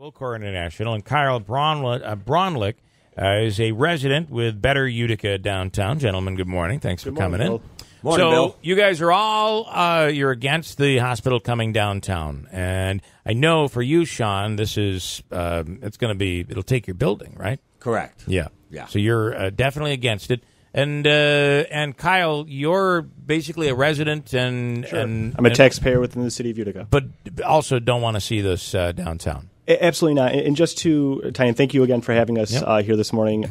Wilcor International, and Kyle Bronlick is a resident with Better Utica downtown. Gentlemen, good morning. Thanks for coming in. Morning, Bill. You guys are all you're against the hospital coming downtown, and I know for you, Sean, this is it'll take your building, right? Correct. Yeah. Yeah. So you're definitely against it. And Kyle, you're basically a resident, and sure. I'm a taxpayer within the city of Utica, but also don't want to see this downtown. Absolutely not. And just to tie in, thank you again for having us here this morning.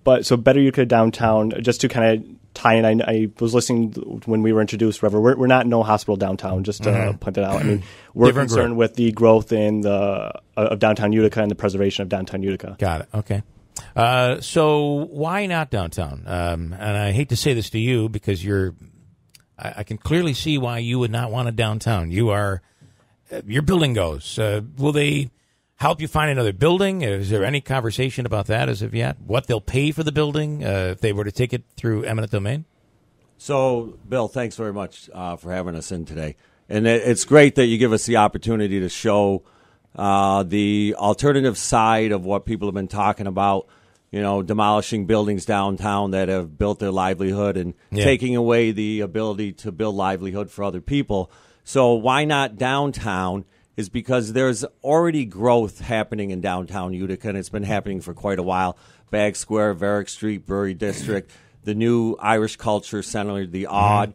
But so Better Utica downtown, just to kind of tie in, I was listening when we were introduced. We're not no hospital downtown. Just to point that out. I mean, we're Different concerned with the growth of downtown Utica and the preservation of downtown Utica. Got it. Okay. So why not downtown? And I hate to say this to you because I can clearly see why you would not want a downtown. Your building goes. Will they help you find another building? Is there any conversation about that as of yet? What they'll pay for the building if they were to take it through eminent domain? So, Bill, thanks very much for having us in today. And it's great that you give us the opportunity to show the alternative side of what people have been talking about, demolishing buildings downtown that have built their livelihood and taking away the ability to build livelihood for other people. So why not downtown is because there's already growth happening in downtown Utica, and it's been happening for quite a while. Bag Square, Varick Street, Brewery District, the new Irish Culture Center, the Odd.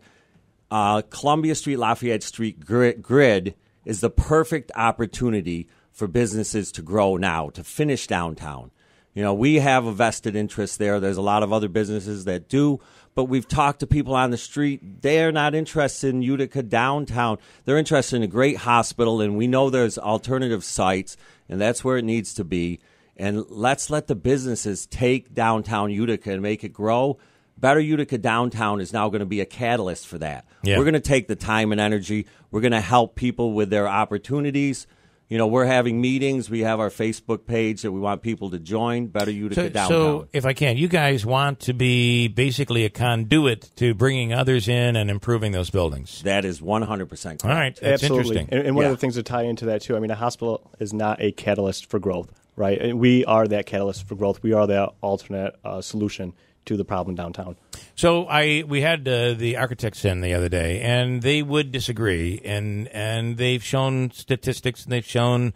Columbia Street, Lafayette Street grid is the perfect opportunity for businesses to grow now, to finish downtown. We have a vested interest there. There's a lot of other businesses that do, but we've talked to people on the street. They're not interested in Utica downtown. They're interested in a great hospital, and we know there's alternative sites, and that's where it needs to be. And let's let the businesses take downtown Utica and make it grow. Better Utica downtown is now going to be a catalyst for that. Yeah. We're going to take the time and energy. We're going to help people with their opportunities. We're having meetings. We have our Facebook page that we want people to join, Better Utica downtown. So, if I can, you guys want to be basically a conduit to bringing others in and improving those buildings. That is 100% correct. All right, that's absolutely interesting. And one of the things to tie into that, too, a hospital is not a catalyst for growth, right? And we are that catalyst for growth. We are that alternate solution to the problem downtown. So we had the architects in the other day, and they would disagree, and they've shown statistics, and they've shown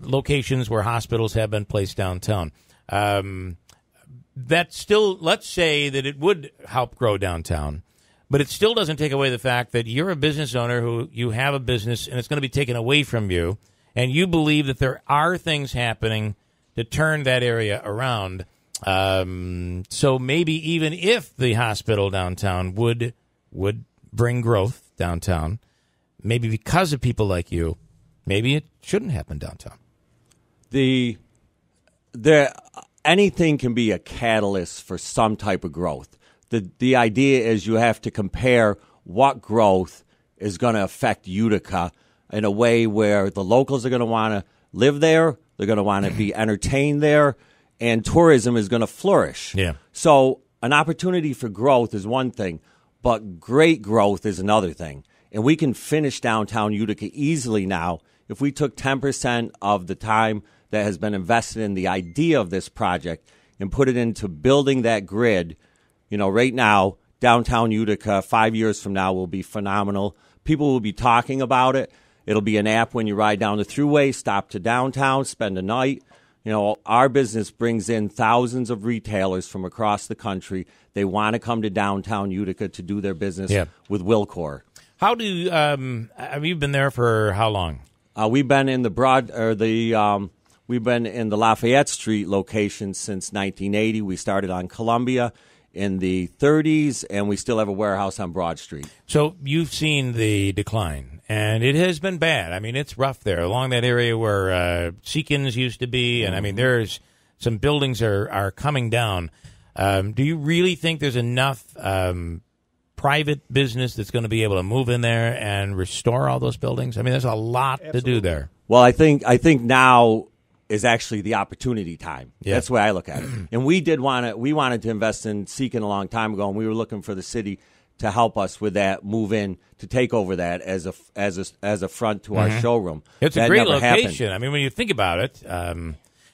locations where hospitals have been placed downtown. That still, let's say that it would help grow downtown, but it still doesn't take away the fact that you're a business owner who you have a business, and it's going to be taken away from you, and you believe that there are things happening to turn that area around. So maybe even if the hospital downtown would bring growth downtown, maybe because of people like you, maybe it shouldn't happen downtown. Anything can be a catalyst for some type of growth. The idea is you have to compare what growth is going to affect Utica in a way where the locals are going to want to live there, they're going to want to be entertained there, and tourism is going to flourish. Yeah. So an opportunity for growth is one thing, but great growth is another thing. And we can finish downtown Utica easily now if we took 10% of the time that has been invested in the idea of this project and put it into building that grid. Right now, downtown Utica 5 years from now will be phenomenal. People will be talking about it. It'll be an app when you ride down the thruway, stop to downtown, spend a night. Our business brings in thousands of retailers from across the country. They want to come to downtown Utica to do their business with Wilcor. How do have you been there for how long? We've been in we've been in the Lafayette Street location since 1980. We started on Columbia in the 30s, and we still have a warehouse on Broad Street. So you've seen the decline, and it has been bad. It's rough there along that area where Seekins used to be, and there's some buildings are coming down. Do you really think there's enough private business that's going to be able to move in there and restore all those buildings? There's a lot to do there. Well, I think now is actually the opportunity time. Yeah. That's the way I look at it. And we wanted to invest in Seekin a long time ago, and we were looking for the city to help us with that move in to take over that as a front to our showroom. It's that a great never location. happened. I mean, when you think about it,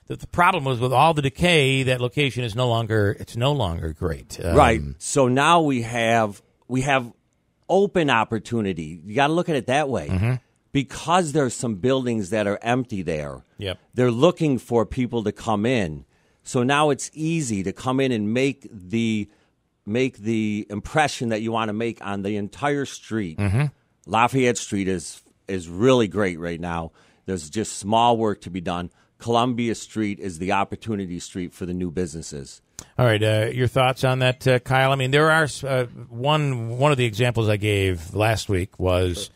the problem was with all the decay, that location is no longer great. Right. So now we have open opportunity. You got to look at it that way. Because there's some buildings that are empty there. Yep. They're looking for people to come in. So now it's easy to come in and make the impression that you want to make on the entire street. Lafayette Street is really great right now. There's just small work to be done. Columbia Street is the opportunity street for the new businesses. All right, your thoughts on that, Kyle? I mean, there are one of the examples I gave last week was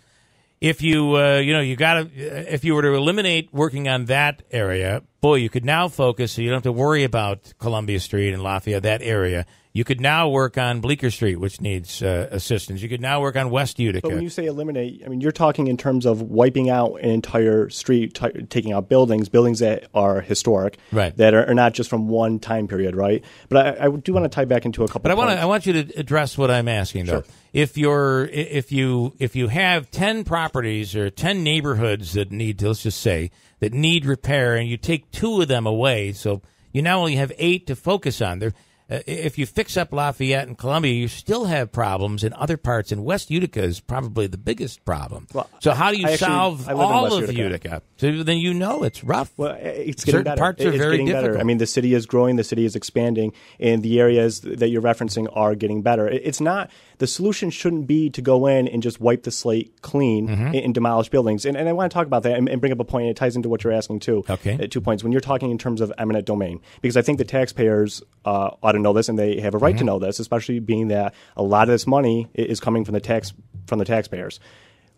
if you if you were to eliminate working on that area, boy, you could now focus. So you don't have to worry about Columbia Street and Lafayette, that area. You could now work on Bleecker Street, which needs assistance. You could now work on West Utica. But when you say eliminate, I mean, you're talking in terms of wiping out an entire street, taking out buildings that are historic, right? That are not just from one time period, right? But I do want to tie back into a couple. But I want you to address what I'm asking, though. Sure. If you have 10 properties or 10 neighborhoods that need, let's just say, that need repair, and you take 2 of them away, so you now only have 8 to focus on. If you fix up Lafayette and Columbia, you still have problems in other parts, and West Utica is probably the biggest problem. Well, so how do you solve all of Utica? So then it's rough. Well, it's getting better. Certain parts are very difficult. Better. I mean, the city is growing, the city is expanding, and the areas that you're referencing are getting better. It's not the solution shouldn't be to go in and just wipe the slate clean and demolish buildings. And I want to talk about that and bring up a point. It ties into what you're asking too. Okay. 2 points. When you're talking in terms of eminent domain, because I think the taxpayers ought to know this, and they have a right to know this, especially being that a lot of this money is coming from the taxpayers.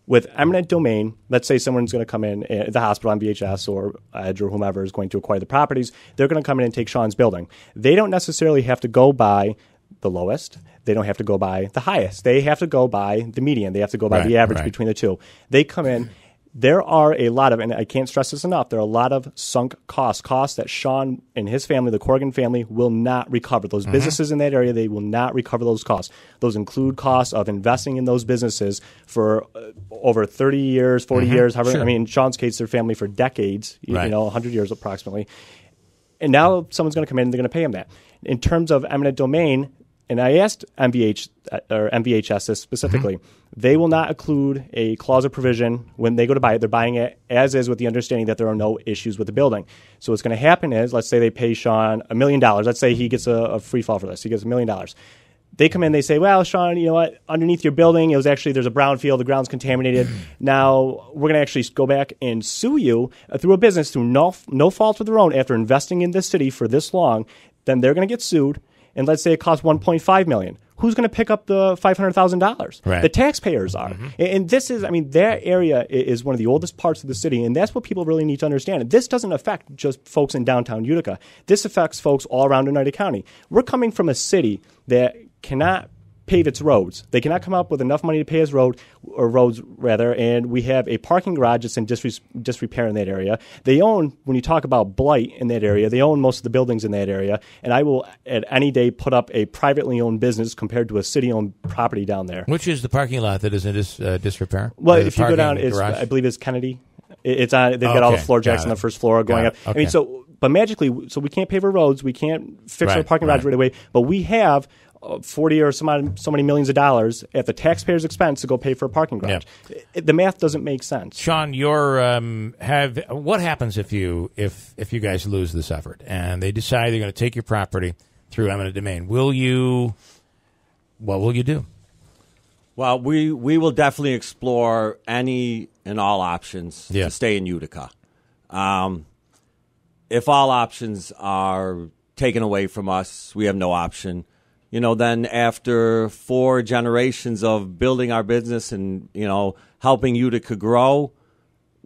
With eminent domain, let's say someone's going to come in, the hospital on VHS or Edge or whomever is going to acquire the properties. They're going to come in and take Sean's building. They don't necessarily have to go by the lowest. They don't have to go by the highest. They have to go by the median. They have to go by the average between the two. They come in. There are a lot of, and I can't stress this enough, there are a lot of sunk costs that Sean and his family, the Corrigan family, will not recover. Those businesses in that area, they will not recover those costs. Those include costs of investing in those businesses for over 30 years, 40 years, however. Sure. I mean, in Sean's case, their family for decades, 100 years approximately. And now someone's going to come in and they're going to pay him that. In terms of eminent domain, and I asked MVHS this specifically, they will not include a clause of provision when they go to buy it. They're buying it as is with the understanding that there are no issues with the building. So what's going to happen is, let's say they pay Sean $1 million. Let's say he gets a free fall for this. He gets $1 million. They come in, they say, well, Sean, you know what? Underneath your building, there's a brown field. The ground's contaminated. Now we're going to actually go back and sue you through a business through no fault of their own after investing in this city for this long. Then they're going to get sued. And let's say it costs $1.5 million. Who's going to pick up the $500,000? Right. The taxpayers are. And this is, that area is one of the oldest parts of the city, and that's what people really need to understand. And this doesn't affect just folks in downtown Utica. This affects folks all around Oneida County. We're coming from a city that cannot pave its roads. They cannot come up with enough money to pay its roads, and we have a parking garage that's in disrepair in that area. They own, when you talk about blight in that area, they own most of the buildings in that area, and I will at any day put up a privately owned business compared to a city-owned property down there. Which is the parking lot that is in disrepair? Well, if you go down, I believe it's Kennedy. It's on. They've got all the floor jacks on the first floor going up. Okay. But magically, so we can't pave our roads, we can't fix our parking garage right away, but we have 40 or so many millions of dollars at the taxpayer's expense to go pay for a parking garage. The math doesn't make sense. Sean, what happens if you guys lose this effort and they decide they're going to take your property through eminent domain? What will you do? Well, we will definitely explore any and all options to stay in Utica. If all options are taken away from us, we have no option. Then after 4 generations of building our business and, helping Utica grow,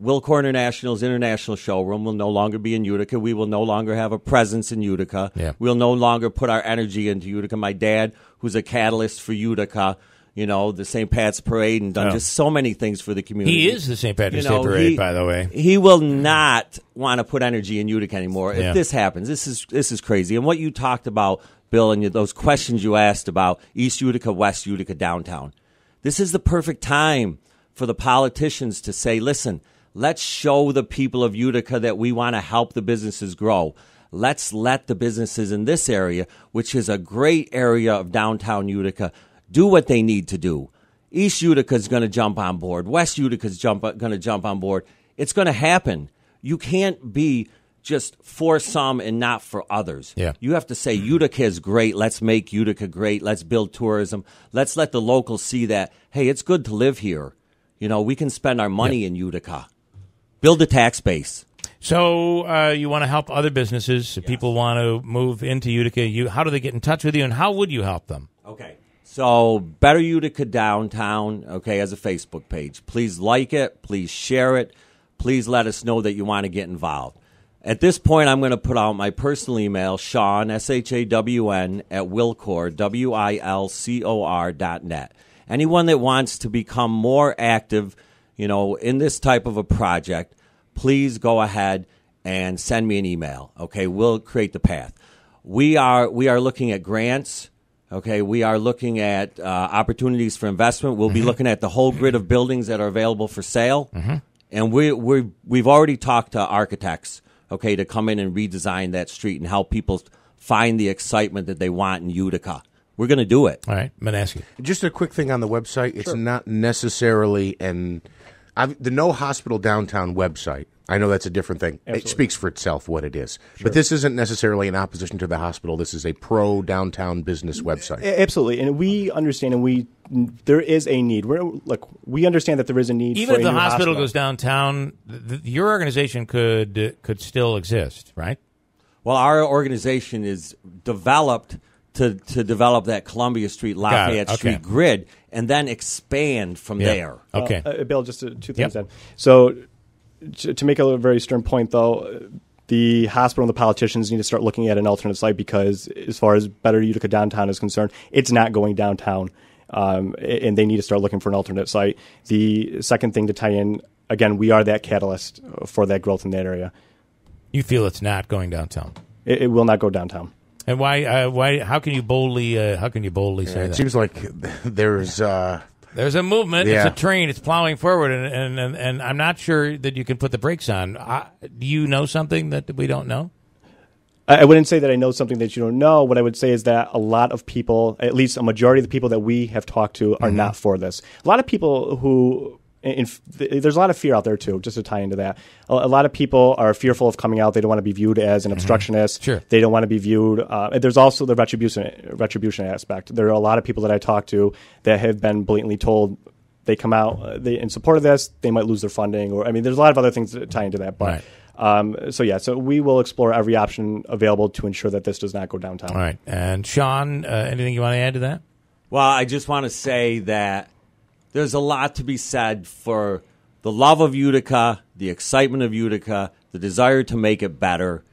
Wilco International's international showroom will no longer be in Utica. We will no longer have a presence in Utica. Yeah. We'll no longer put our energy into Utica. My dad, who's a catalyst for Utica, the St. Pat's Parade, and done just so many things for the community. He is the St. Patrick's Day Parade, by the way. He will not want to put energy in Utica anymore if this happens. This is crazy. And what you talked about, Bill, and those questions you asked about East Utica, West Utica, downtown. This is the perfect time for the politicians to say, listen, let's show the people of Utica that we want to help the businesses grow. Let's let the businesses in this area, which is a great area of downtown Utica, do what they need to do. East Utica is going to jump on board. West Utica is going to jump on board. It's going to happen. You can't be just for some and not for others. Yeah. You have to say Utica is great. Let's make Utica great. Let's build tourism. Let's let the locals see that, hey, it's good to live here. You know, we can spend our money in Utica. Build a tax base. So you want to help other businesses. If people want to move into Utica, how do they get in touch with you, and how would you help them? Okay. So Better Utica Downtown, okay, as a Facebook page. Please like it. Please share it. Please let us know that you want to get involved. At this point, I'm going to put out my personal email, Shawn, SHAWN, at Wilcor, WILCOR.net. Anyone that wants to become more active, you know, in this type of a project, please go ahead and send me an email. Okay, we'll create the path. We are looking at grants. Okay, we are looking at opportunities for investment. We'll be looking at the whole grid of buildings that are available for sale, and we've already talked to architects. Okay, to come in and redesign that street and help people find the excitement that they want in Utica. We're going to do it. All right, I'm going to ask you. Just a quick thing on the website. It's not necessarily the No Hospital Downtown website. I know that's a different thing. Absolutely. It speaks for itself what it is. But this isn't necessarily in opposition to the hospital. This is a pro-downtown business website. Absolutely. And we understand, and there is a need. We understand that there is a need Even for if the a new hospital goes downtown, your organization could still exist, right? Well, our organization is developed to develop that Columbia Street, Lafayette Street grid, and then expand from there. Okay. Bill, just two things then. So to make a very stern point, though, the hospital and the politicians need to start looking at an alternate site because as far as Better Utica Downtown is concerned, it's not going downtown, and they need to start looking for an alternate site. The second thing to tie in, again, we are that catalyst for that growth in that area. You feel it's not going downtown? It will not go downtown. And why? Why? How can you boldly? Say that? It seems like there's a movement. Yeah. It's a train. It's plowing forward, and I'm not sure that you can put the brakes on. Do you know something that we don't know? I wouldn't say that I know something that you don't know. What I would say is that a lot of people, at least a majority of the people that we have talked to, are not for this. A lot of people who... there's a lot of fear out there, too, just to tie into that. A lot of people are fearful of coming out. They don't want to be viewed as an obstructionist. Sure. They don't want to be viewed. There's also the retribution aspect. There are a lot of people that I talk to that have been blatantly told they come out in support of this, they might lose their funding. There's a lot of other things that tie into that. But So we will explore every option available to ensure that this does not go downtown. All right. And Shawn, anything you want to add to that? Well, I just want to say that there's a lot to be said for the love of Utica, the excitement of Utica, the desire to make it better.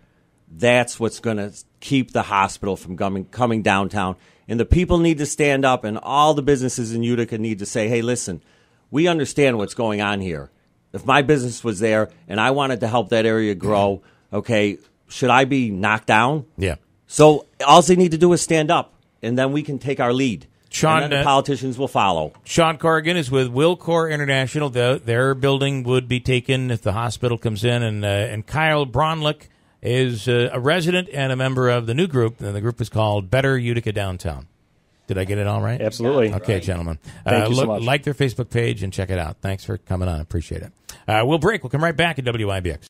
That's what's going to keep the hospital from coming downtown. And the people need to stand up, and all the businesses in Utica need to say, hey, listen, we understand what's going on here. If my business was there and I wanted to help that area grow, okay, should I be knocked down? Yeah. So all they need to do is stand up, and then we can take our lead. Shawn, and then the politicians will follow. Shawn Corrigan is with Wilcor International. Their building would be taken if the hospital comes in. And Kyle Bronlick is a resident and a member of the new group. And the group is called Better Utica Downtown. Did I get it all right? Absolutely. Okay, gentlemen. Thank you so much. Like their Facebook page and check it out. Thanks for coming on. Appreciate it. We'll break. We'll come right back at WIBX.